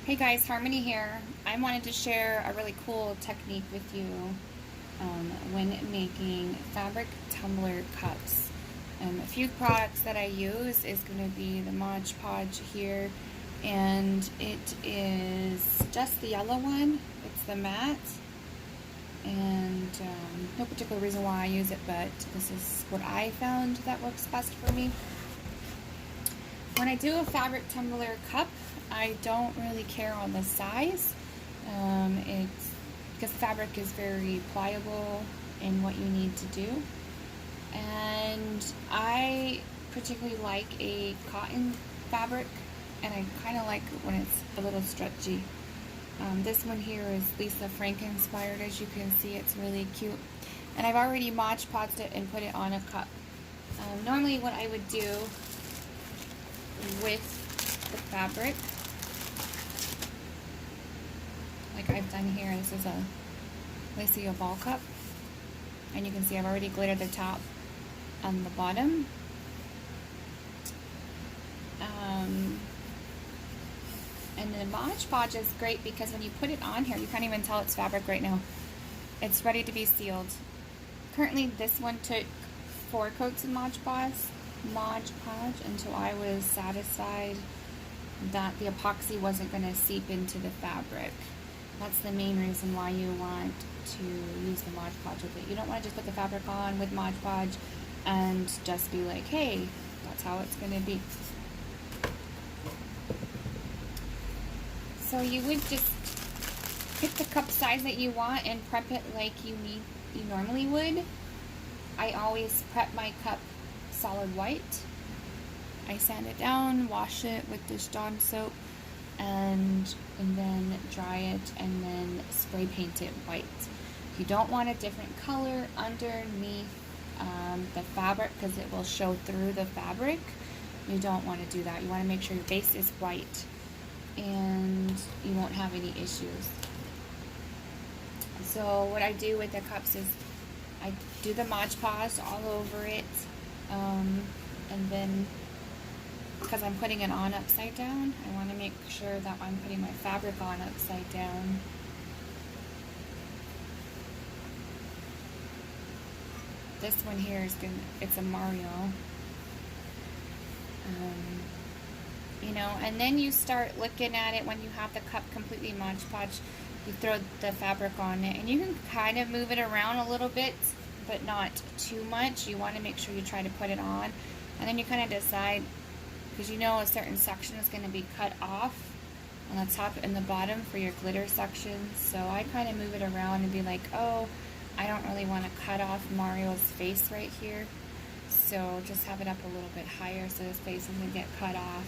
Hey guys, Harmony here. I wanted to share a really cool technique with you when making fabric tumbler cups. A few products that I use is going to be the Mod Podge here, and it is just the yellow one. It's the matte, and no particular reason why I use it, but this is what I found that works best for me. When I do a fabric tumbler cup, I don't really care on the size. It's because fabric is very pliable in what you need to do. And I particularly like a cotton fabric, and I kind of like when it's a little stretchy. This one here is Lisa Frank inspired. As you can see, it's really cute. And I've already Mod Podged it and put it on a cup. Normally what I would do with the fabric, like I've done here, this is a Lacia ball cup, and you can see I've already glittered the top and the bottom. And the Mod Podge is great because when you put it on here, you can't even tell it's fabric right now. It's ready to be sealed. Currently this one took 4 coats of Mod Podge until I was satisfied that the epoxy wasn't going to seep into the fabric. That's the main reason why you want to use the Mod Podge with it. You don't want to just put the fabric on with Mod Podge and just be like, hey, that's how it's going to be. So you would just pick the cup size that you want and prep it like you normally would. I always prep my cup solid white. I sand it down, wash it with dish Dawn soap, and then dry it, and then spray paint it white. You don't want a different color underneath the fabric because it will show through the fabric. You don't want to do that. You want to make sure your base is white and you won't have any issues. So what I do with the cups is I do the Mod Podge all over it, and then because I'm putting it on upside down, I want to make sure that I'm putting my fabric on upside down. This one here is it's a Mario. You know, and then you start looking at it when you have the cup completely Mod Podge. You throw the fabric on it, and you can kind of move it around a little bit, but not too much. You want to make sure you try to put it on, and then you kind of decide, because you know a certain section is going to be cut off on the top and the bottom for your glitter section. So I kind of move it around and be like, oh, I don't really want to cut off Mario's face right here, so just have it up a little bit higher so his face doesn't get cut off.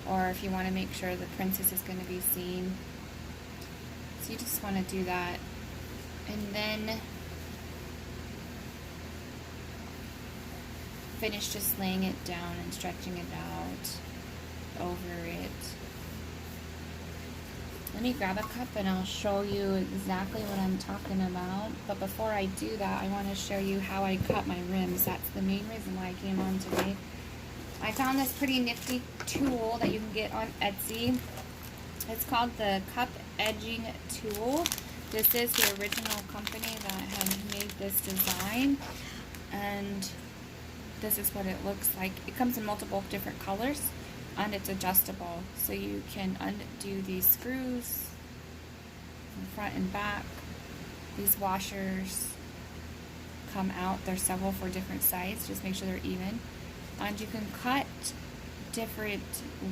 Or if you want to make sure the princess is going to be seen, so you just want to do that. And then finish just laying it down and stretching it out over it. Let me grab a cup and I'll show you exactly what I'm talking about. But before I do that, I want to show you how I cut my rims. That's the main reason why I came on today. I found this pretty nifty tool that you can get on Etsy. It's called the Cup Edging Tool. This is the original company that had made this design, and this is what it looks like. It comes in multiple different colors, and it's adjustable, so you can undo these screws in front and back. These washers come out. There's several for different sizes. Just make sure they're even. And you can cut different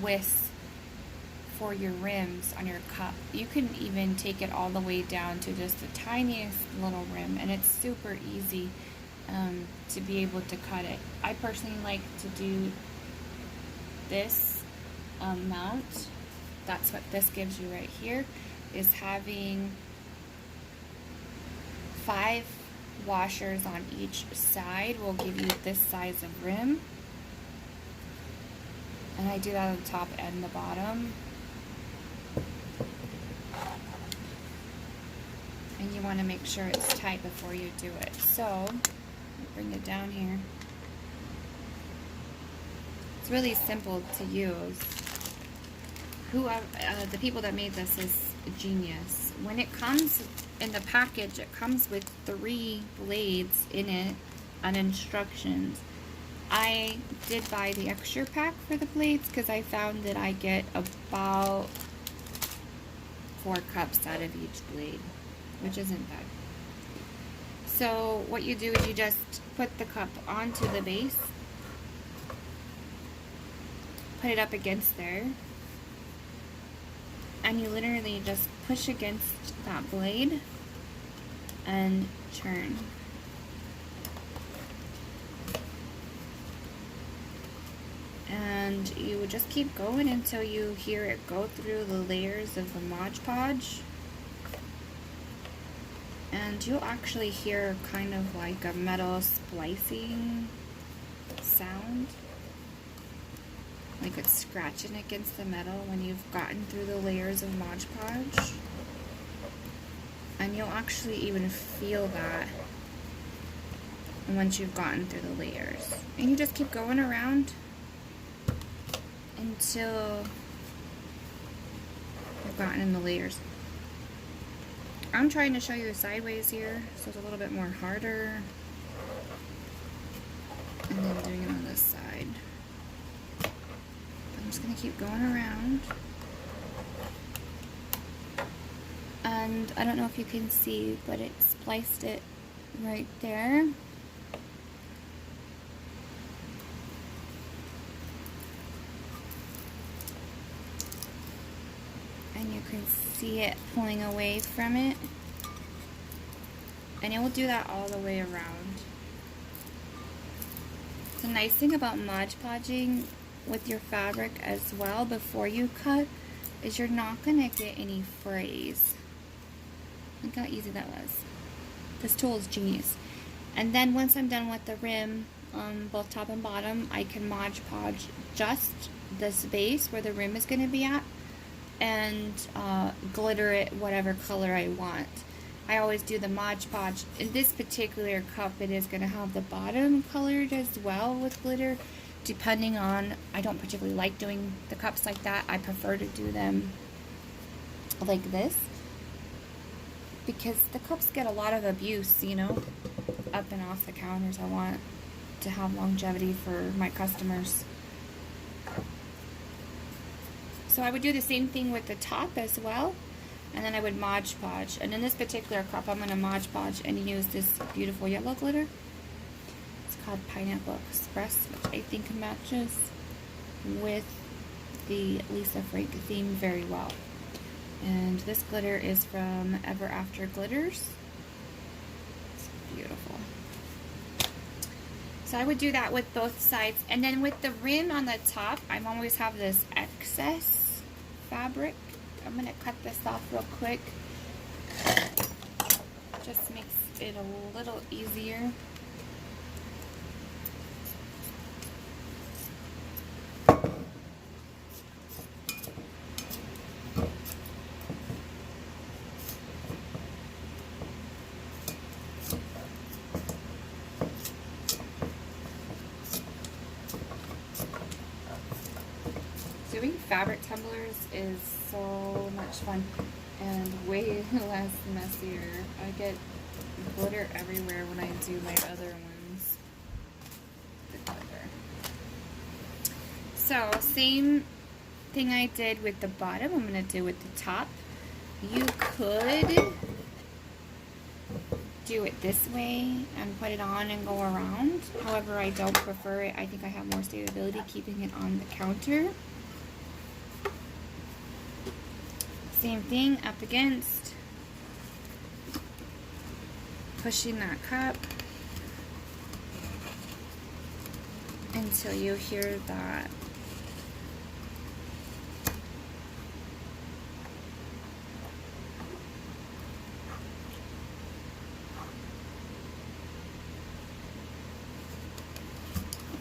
widths for your rims on your cup. You can even take it all the way down to just the tiniest little rim, and it's super easy to be able to cut it. I personally like to do this mount. That's what this gives you right here, is having 5 washers on each side will give you this size of rim. And I do that on the top and the bottom. And you want to make sure it's tight before you do it. So, bring it down here. It's really simple to use. the people that made this is genius. When it comes in the package, it comes with 3 blades in it on instructions. I did buy the extra pack for the blades because I found that I get about 4 cups out of each blade, which isn't bad. So what you do is you just put the cup onto the base, put it up against there, and you literally just push against that blade and turn. And you would just keep going until you hear it go through the layers of the Mod Podge. And you'll actually hear kind of like a metal splicing sound. Like it's scratching against the metal when you've gotten through the layers of Mod Podge. And you'll actually even feel that once you've gotten through the layers. And you just keep going around until you've gotten in the layers. I'm trying to show you sideways here, so it's a little bit more harder. And then doing it on this side. I'm just going to keep going around. And I don't know if you can see, but it spliced it right there. And you can see it pulling away from it. And it will do that all the way around. The nice thing about Mod Podging with your fabric as well before you cut is you're not going to get any frays. Look how easy that was. This tool is genius. And then once I'm done with the rim, both top and bottom, I can Mod Podge just this base where the rim is going to be at, and glitter it whatever color I want. I always do the Mod Podge. In this particular cup, it is going to have the bottom colored as well with glitter, depending on, I don't particularly like doing the cups like that. I prefer to do them like this, because the cups get a lot of abuse, you know, up and off the counters. I want to have longevity for my customers. So I would do the same thing with the top as well, and then I would Mod Podge. And in this particular cup, I'm going to Mod Podge and use this beautiful yellow glitter. It's called Pineapple Express, which I think matches with the Lisa Frank theme very well. And this glitter is from Ever After Glitters. It's beautiful. So I would do that with both sides. And then with the rim on the top, I always have this excess fabric. I'm going to cut this off real quick. Just makes it a little easier. Doing fabric tumblers is so much fun and way less messier. I get glitter everywhere when I do my other ones. The glitter. So, same thing I did with the bottom, I'm going to do with the top. You could do it this way and put it on and go around. However, I don't prefer it. I think I have more stability keeping it on the counter. Same thing, up against, pushing that cup until you hear that.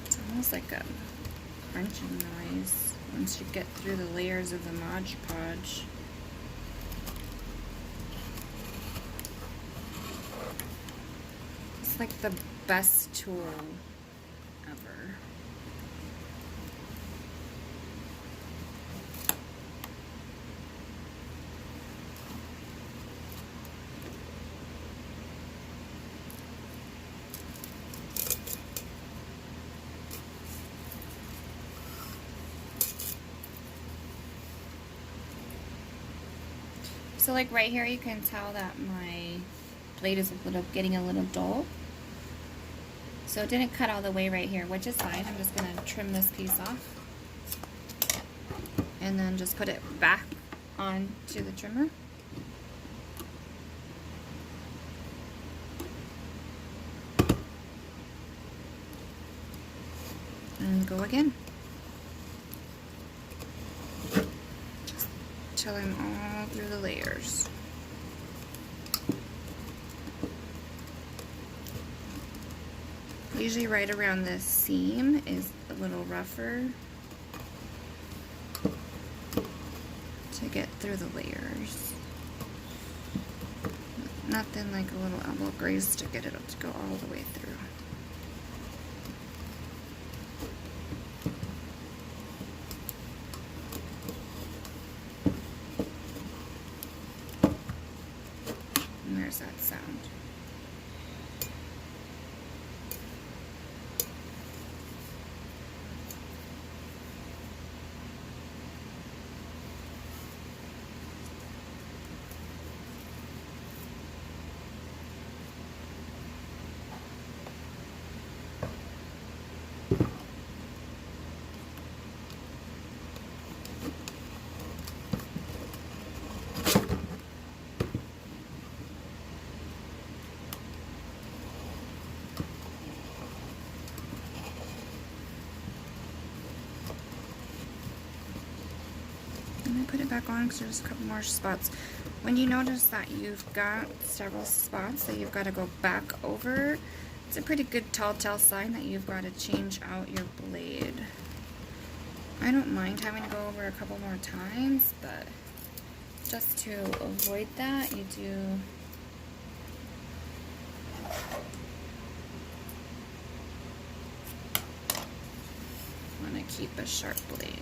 It's almost like a crunching noise once you get through the layers of the Mod Podge. Like the best tool ever. So like right here, you can tell that my blade is getting a little dull. So it didn't cut all the way right here, which is fine. I'm just gonna trim this piece off and then just put it back onto the trimmer. And go again. Just till I'm all through the layers. Usually right around this seam is a little rougher to get through the layers. Nothing like a little elbow graze to get it to go all the way through. And there's that sound. Put it back on because there's a couple more spots. When you notice that you've got several spots that you've got to go back over, it's a pretty good telltale sign that you've got to change out your blade. I don't mind having to go over a couple more times, but just to avoid that, you do want to keep a sharp blade.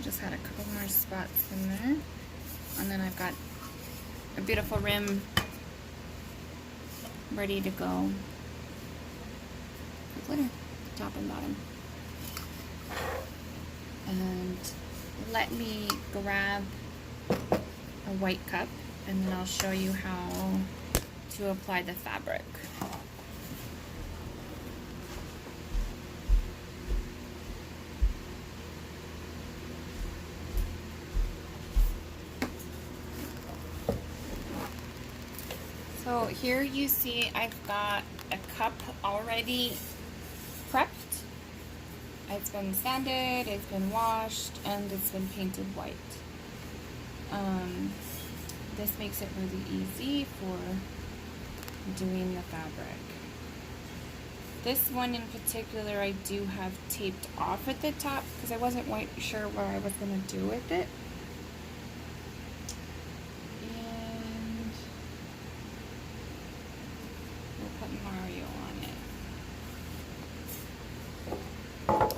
Just had a couple more spots in there, and then I've got a beautiful rim ready to go with glitter, top and bottom. And let me grab a white cup, and then I'll show you how to apply the fabric. So here you see I've got a cup already prepped. It's been sanded, it's been washed, and it's been painted white. This makes it really easy for doing the fabric. This one in particular I do have taped off at the top because I wasn't quite sure what I was going to do with it. Mario on it.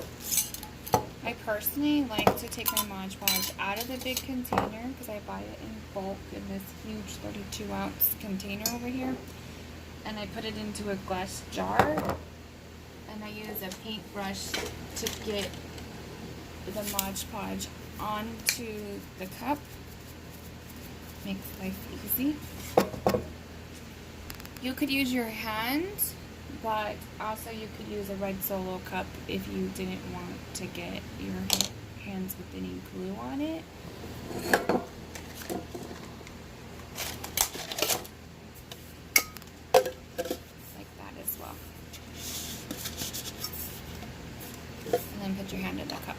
I personally like to take my Mod Podge out of the big container because I buy it in bulk in this huge 32-ounce container over here, and I put it into a glass jar, and I use a paintbrush to get the Mod Podge onto the cup. Makes life easy. You could use your hand, but also you could use a red Solo cup if you didn't want to get your hands with any glue on it. Like that as well. And then put your hand in the cup.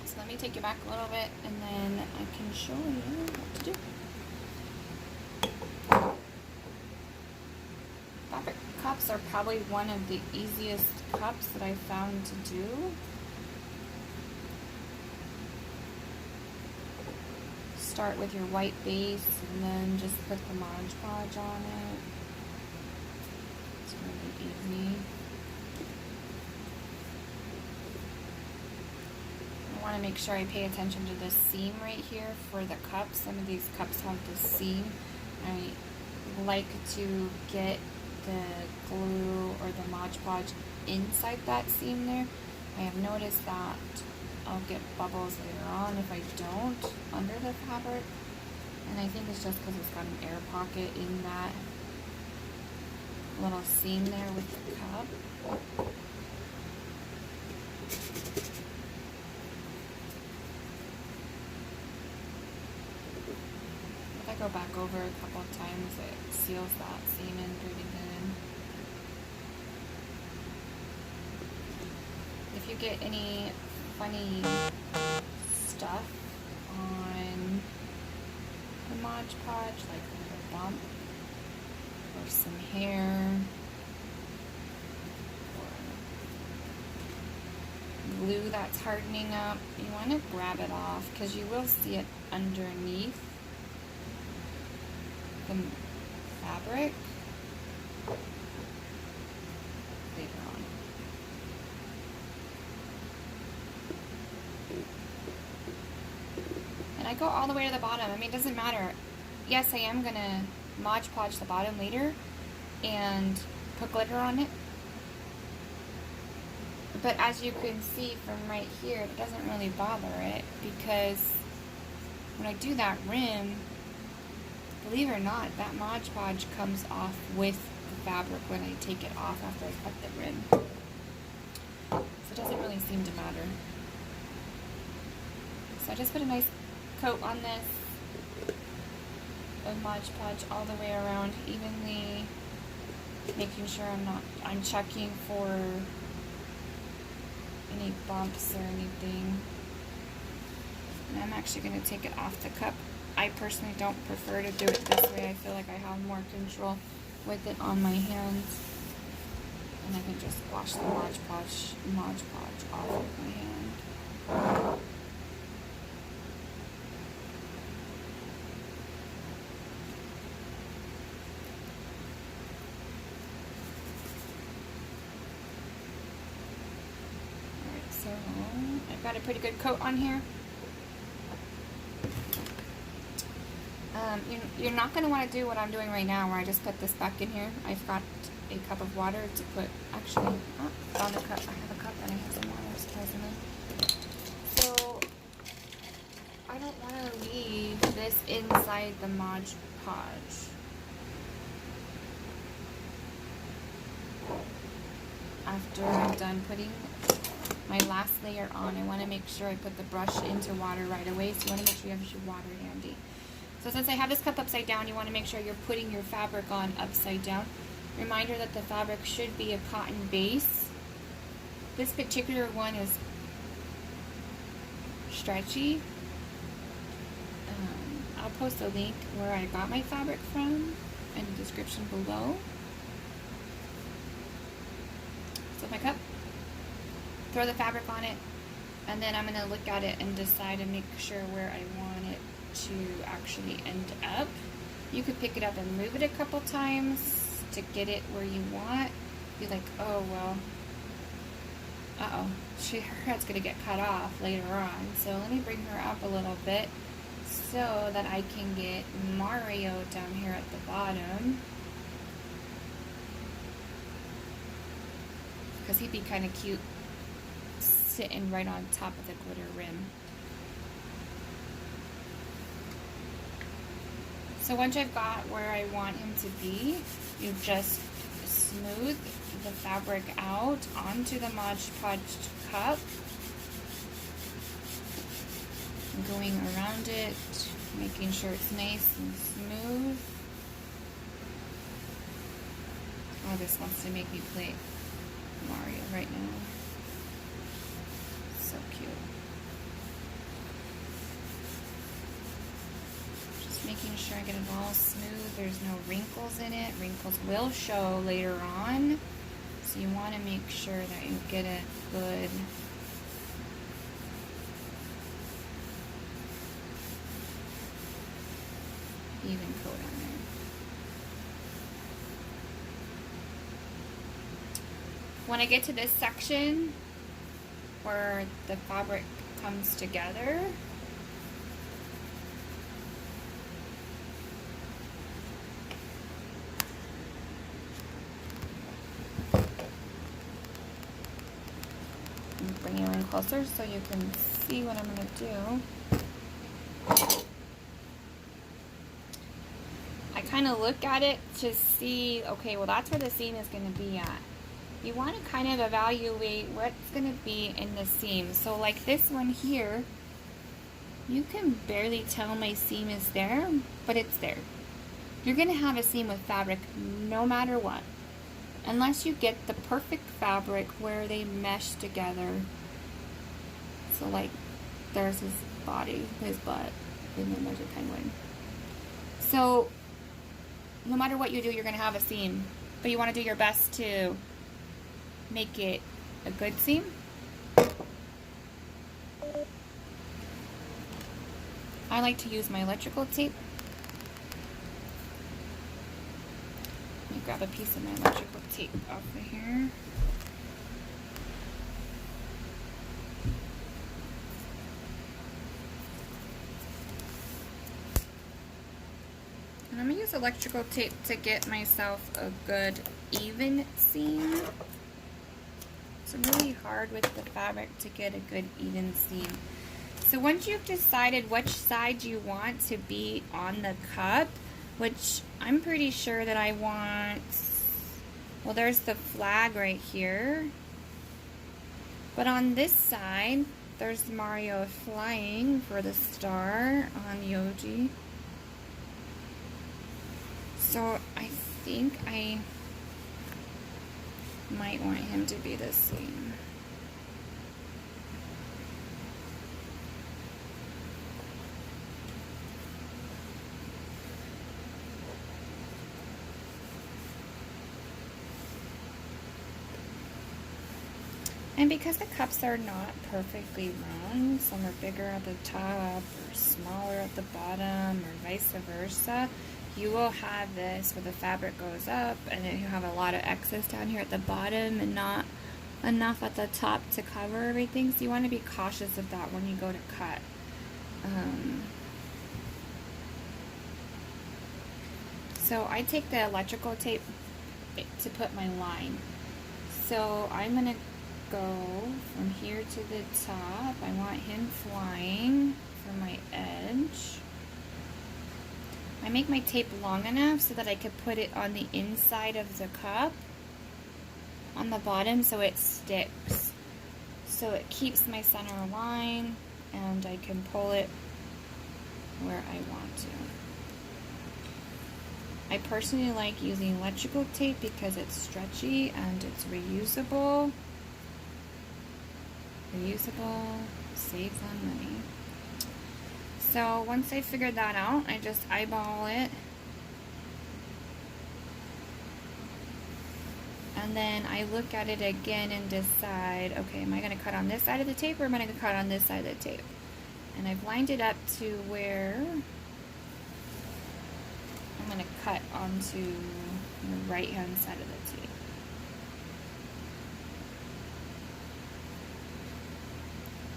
So let me take you back a little bit, and then I can show you what to do. Fabric cups are probably one of the easiest cups that I've found to do. Start with your white base and then just put the Mod Podge on it. It's really easy. want to make sure I pay attention to this seam right here for the cups. Some of these cups have this seam. I like to get the glue or the Mod Podge inside that seam there. I have noticed that I'll get bubbles later on if I don't under the fabric. And I think it's just because it's got an air pocket in that little seam there with the cup. If I go back over a couple of times, it seals that seam in pretty good. If you get any funny stuff on the Mod Podge, like a bump or some hair or glue that's hardening up, you want to grab it off because you will see it underneath the fabric later on. And I go all the way to the bottom. I mean, it doesn't matter. Yes, I am going to Mod Podge the bottom later and put glitter on it. But as you can see from right here, it doesn't really bother it because when I do that rim, believe it or not, that Mod Podge comes off with the fabric when I take it off after I cut the rim. So it doesn't really seem to matter. So I just put a nice coat on this of Mod Podge all the way around evenly, making sure I'm checking for any bumps or anything. And I'm actually going to take it off the cup. I personally don't prefer to do it this way. I feel like I have more control with it on my hands. And I can just wash the Mod Podge off with my hand. So I've got a pretty good coat on here. You're not going to want to do what I'm doing right now where I just put this back in here. I've got a cup of water to put, actually, found a cup. I have a cup and I have some water, surprisingly. So I don't want to leave this inside the Mod Podge. After I'm done putting my last layer on, I want to make sure I put the brush into water right away. So you want to make sure you have your water handy. So since I have this cup upside down, you want to make sure you're putting your fabric on upside down. Reminder that the fabric should be a cotton base. This particular one is stretchy. I'll post a link where I got my fabric from in the description below. So my cup, throw the fabric on it, and then I'm going to look at it and decide and make sure where I want it to actually end up. You could pick it up and move it a couple times to get it where you want. Be like, oh well, her head's gonna get cut off later on, so let me bring her up a little bit so that I can get Mario down here at the bottom, because he'd be kind of cute sitting right on top of the glitter rim. So once I've got where I want him to be, you just smooth the fabric out onto the Mod Podge cup, going around it, making sure it's nice and smooth. Oh, this wants to make me play Mario right now. So cute. Making sure I get it all smooth. There's no wrinkles in it. Wrinkles will show later on, so you want to make sure that you get a good even coat on there. When I get to this section where the fabric comes together. Bring you in closer so you can see what I'm going to do. I kind of look at it to see, okay, well that's where the seam is going to be at. You want to kind of evaluate what's going to be in the seam. So like this one here, you can barely tell my seam is there, but it's there. You're going to have a seam with fabric no matter what. Unless you get the perfect fabric where they mesh together. So like, there's his body, his butt, and then there's a penguin. So, no matter what you do, you're going to have a seam. But you want to do your best to make it a good seam. I like to use my electrical tape. Let me grab a piece of my electrical tape off of here. And I'm going to use electrical tape to get myself a good even seam. It's really hard with the fabric to get a good even seam. So once you've decided which side you want to be on the cup, which I'm pretty sure that I want, well, there's the flag right here. But on this side, there's Mario flying for the star on Yoji. So I think I might want him to be the seam. And because the cups are not perfectly round, some are bigger at the top or smaller at the bottom or vice versa, you will have this where the fabric goes up and then you have a lot of excess down here at the bottom and not enough at the top to cover everything. So you want to be cautious of that when you go to cut. So I take the electrical tape to put my line. So I'm going to go from here to the top. I want him flying for my edge. I make my tape long enough so that I could put it on the inside of the cup on the bottom so it sticks. So it keeps my center line and I can pull it where I want to. I personally like using electrical tape because it's stretchy and it's reusable. Saves on money. So once I figured that out, I just eyeball it. And then I look at it again and decide, okay, am I going to cut on this side of the tape or am I going to cut on this side of the tape? And I've lined it up to where I'm going to cut onto the right-hand side of the tape.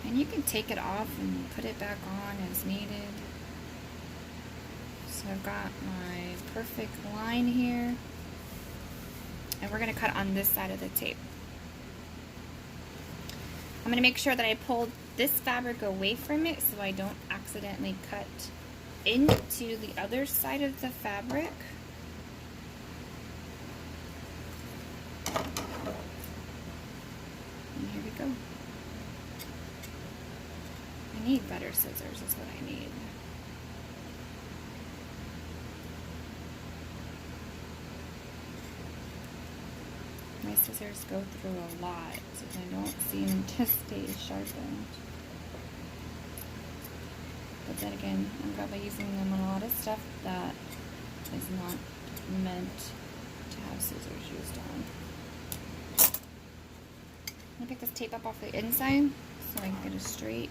And you can take it off and put it back on as needed. So I've got my perfect line here. And we're going to cut on this side of the tape. I'm going to make sure that I pull this fabric away from it so I don't accidentally cut into the other side of the fabric. And here we go. I need better scissors is what I need. My scissors go through a lot, so they don't seem to stay sharpened. But then again, I'm probably using them on a lot of stuff that is not meant to have scissors used on. I'm gonna pick this tape up off the inside so I can get it straight.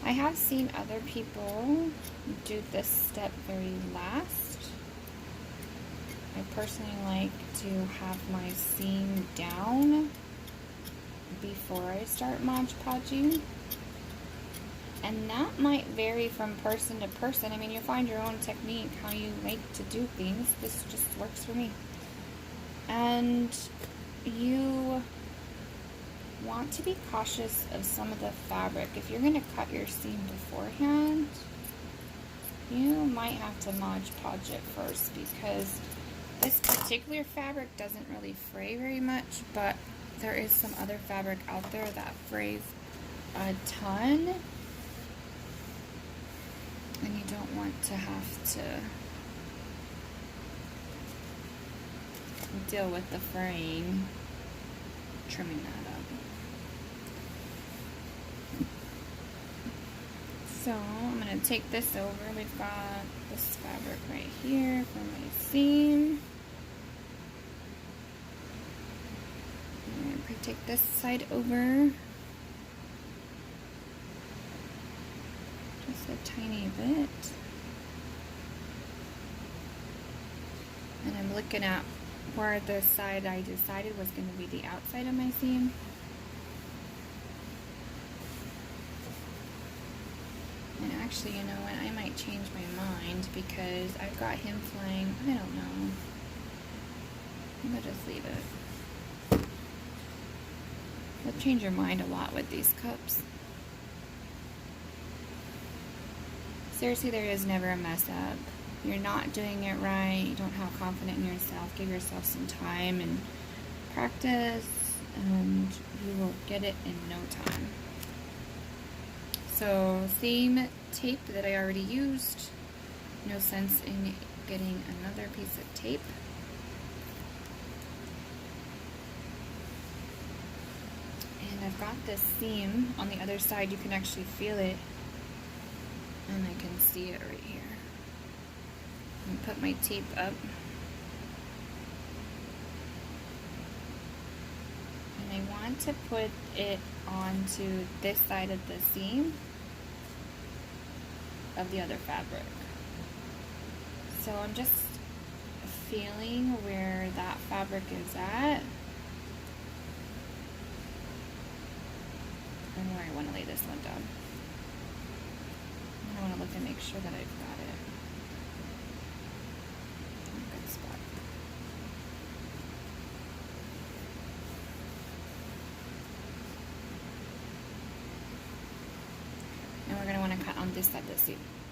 I have seen other people do this step very last. I personally like to have my seam down before I start Mod Podging. And that might vary from person to person. I mean, you find your own technique, how you like to do things. This just works for me. And you want to be cautious of some of the fabric. If you're going to cut your seam beforehand, you might have to Mod Podge it first, because this particular fabric doesn't really fray very much, but there is some other fabric out there that frays a ton, and you don't want to have to deal with the fraying, trimming that up. So I'm going to take this over. We've got this fabric right here for my seam. I'm going to take this side over just a tiny bit. And I'm looking at where the side I decided was going to be the outside of my seam. And actually, you know what, I might change my mind, because I've got him flying, I don't know. I'm gonna just leave it. You'll change your mind a lot with these cups. Seriously, there is never a mess up. You're not doing it right, you don't have confidence in yourself, give yourself some time and practice, and you will get it in no time. So, same tape that I already used. No sense in getting another piece of tape. And I've got this seam on the other side. You can actually feel it. And I can see it right here. I'm going to put my tape up. And I want to put it onto this side of the seam of the other fabric. So I'm just feeling where that fabric is at and where I want to lay this one down. I want to look and make sure that I've got it. Good spot. And we're going to want to cut on this side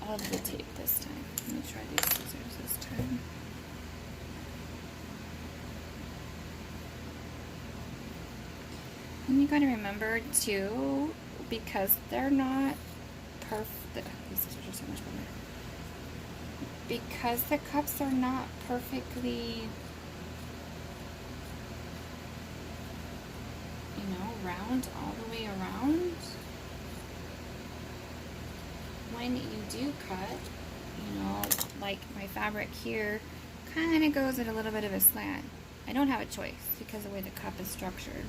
of the tape this time. Let me try these scissors this time. And you got to remember too, because they're not perfect. These scissors are so much better. Because the cups are not perfectly, round all the way around. When you do cut, like my fabric here kind of goes at a little bit of a slant. I don't have a choice because of the way the cup is structured.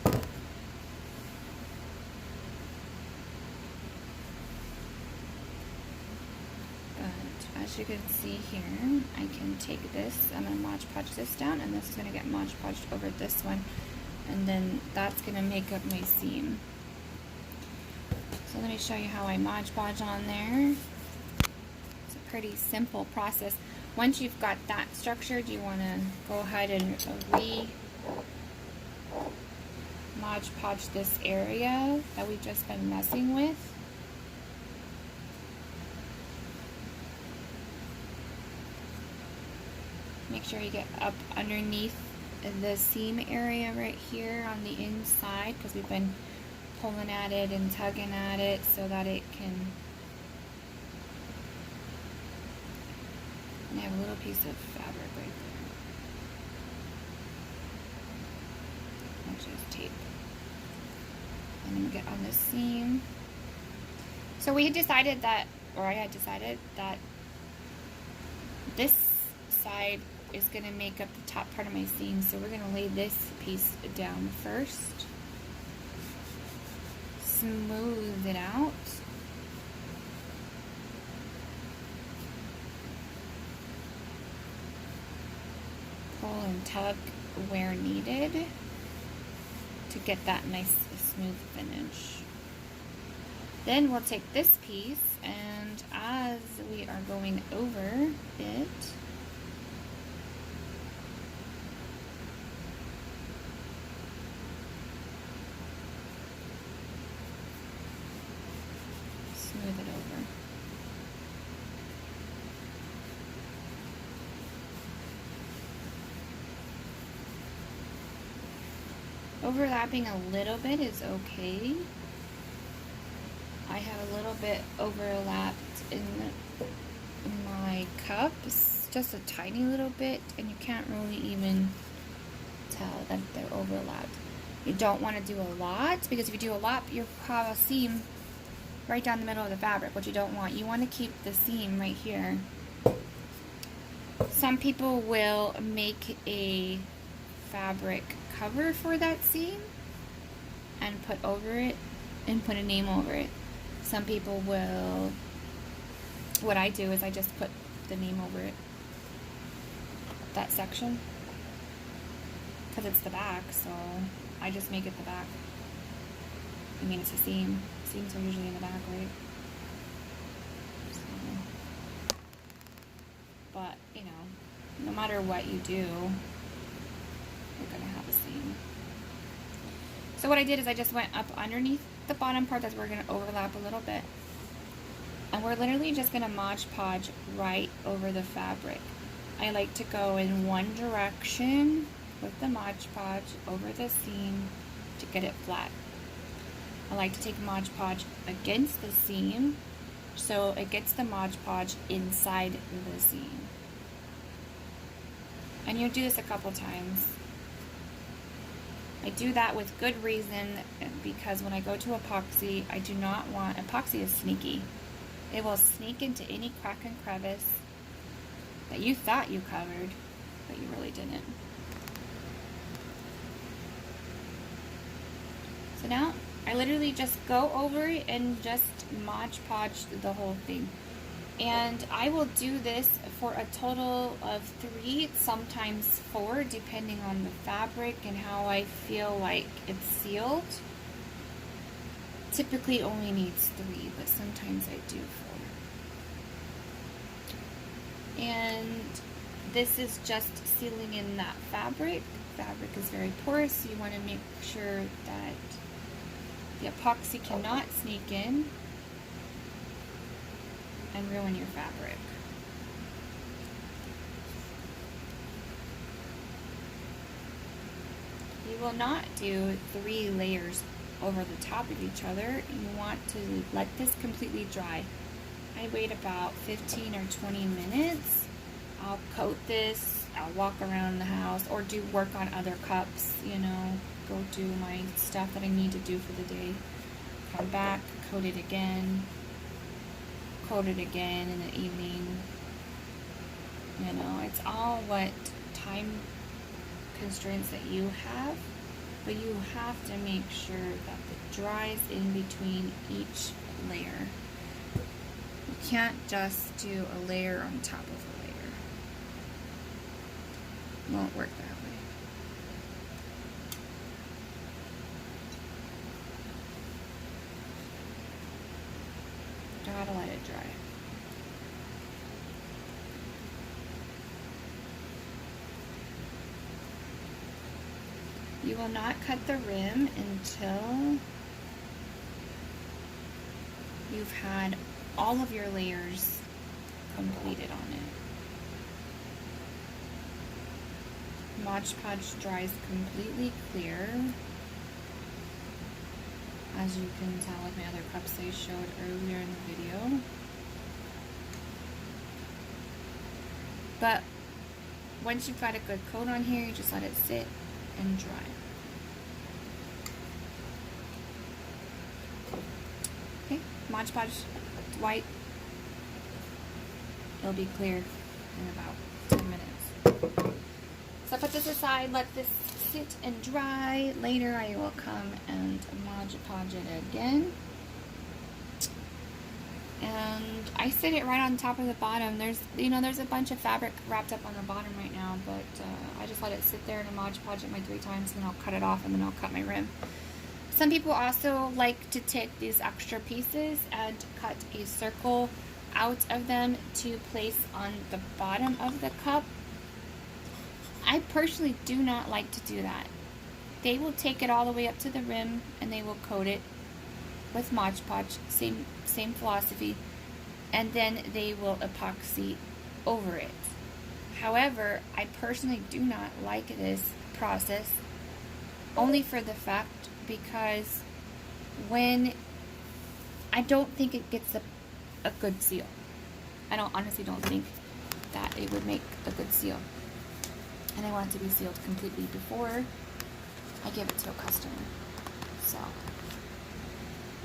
But as you can see here, I can take this, I'm going to Mod Podge this down, and this is going to get Mod Podged over this one, and then that's going to make up my seam. So let me show you how I Mod Podge on there. It's a pretty simple process. Once you've got that structured, you want to go ahead and Mod Podge this area that we've just been messing with. Make sure you get up underneath the seam area right here on the inside, because we've been pulling at it and tugging at it so that it can. And I have a little piece of fabric right there. Actually, it's tape. And I'm gonna get on the seam. So we had decided that, or I had decided that this side is going to make up the top part of my seam, so we're going to lay this piece down first, smooth it out, and tug where needed to get that nice smooth finish. Then we'll take this piece, and as we are going over it, smooth it over. Overlapping a little bit is okay. I have a little bit overlapped in my cups, just a tiny little bit, and you can't really even tell that they're overlapped. You don't want to do a lot, because if you do a lot, you'll have a seam right down the middle of the fabric, which you don't want. You want to keep the seam right here. Some people will make a fabric cover for that seam and put over it and put a name over it. Some people will, what I do is I just put the name over it, that section, because it's the back, so I just make it the back. I mean, it's a seam. Seams are usually in the back, right? So, but, you know, no matter what you do, you're going to have a seam. So what I did is I just went up underneath the bottom part that we're going to overlap a little bit. And we're literally just going to Mod Podge right over the fabric. I like to go in one direction with the Mod Podge over the seam to get it flat. I like to take Mod Podge against the seam so it gets the Mod Podge inside the seam. And you do this a couple times. I do that with good reason, because when I go to epoxy, I do not want, epoxy is sneaky. It will sneak into any crack and crevice that you thought you covered, but you really didn't. So now, I literally just go over it and just Mod Podge the whole thing. And I will do this for a total of 3, sometimes 4, depending on the fabric and how I feel like it's sealed. Typically only needs 3, but sometimes I do 4. And this is just sealing in that fabric. Fabric is very porous, so you want to make sure that the epoxy cannot sneak in and ruin your fabric. You will not do 3 layers over the top of each other. You want to let this completely dry. I wait about 15 or 20 minutes. I'll coat this, I'll walk around the house or do work on other cups, you know, go do my stuff that I need to do for the day. Come back, coat it again in the evening. You know, it's all what time constraints that you have, but you have to make sure that it dries in between each layer. You can't just do a layer on top of a layer. It won't work that way. Gotta let it dry. You will not cut the rim until you've had all of your layers completed on it. Mod Podge dries completely clear, as you can tell with my other cups I showed earlier in the video. But once you've got a good coat on here, you just let it sit and dry. Okay, Mod Podge white. It'll be clear in about 10 minutes. So put this aside, let this sit and dry. Later I will come and Mod Podge it again. And and I sit it right on top of the bottom. There's a bunch of fabric wrapped up on the bottom right now, but I just let it sit there in a Mod Podge it my 3 times, and then I'll cut it off, and then I'll cut my rim. Some people also like to take these extra pieces and cut a circle out of them to place on the bottom of the cup. I personally do not like to do that. They will take it all the way up to the rim and they will coat it with Mod Podge, same philosophy, and then they will epoxy over it. However, I personally do not like this process, only for the fact because when I don't think it gets a good seal. I honestly don't think that it would make a good seal. And I want it to be sealed completely before I give it to a customer. So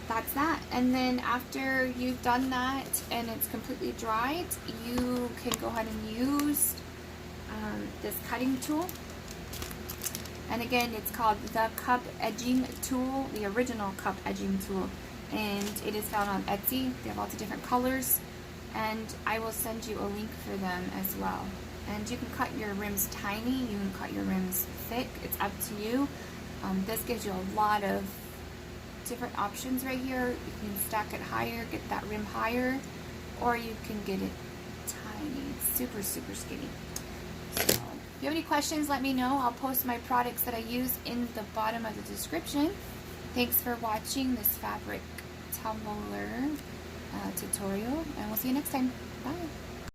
that's that. And then after you've done that and it's completely dried, you can go ahead and use this cutting tool. And again, it's called the Cup Edging Tool, the original Cup Edging Tool. And it is found on Etsy. They have lots of different colors. And I will send you a link for them as well. And you can cut your rims tiny, you can cut your rims thick, it's up to you. This gives you a lot of different options right here. You can stack it higher, get that rim higher, or you can get it tiny, super, super skinny. So if you have any questions, let me know. I'll post my products that I use in the bottom of the description. Thanks for watching this fabric tumbler tutorial, and we'll see you next time. Bye.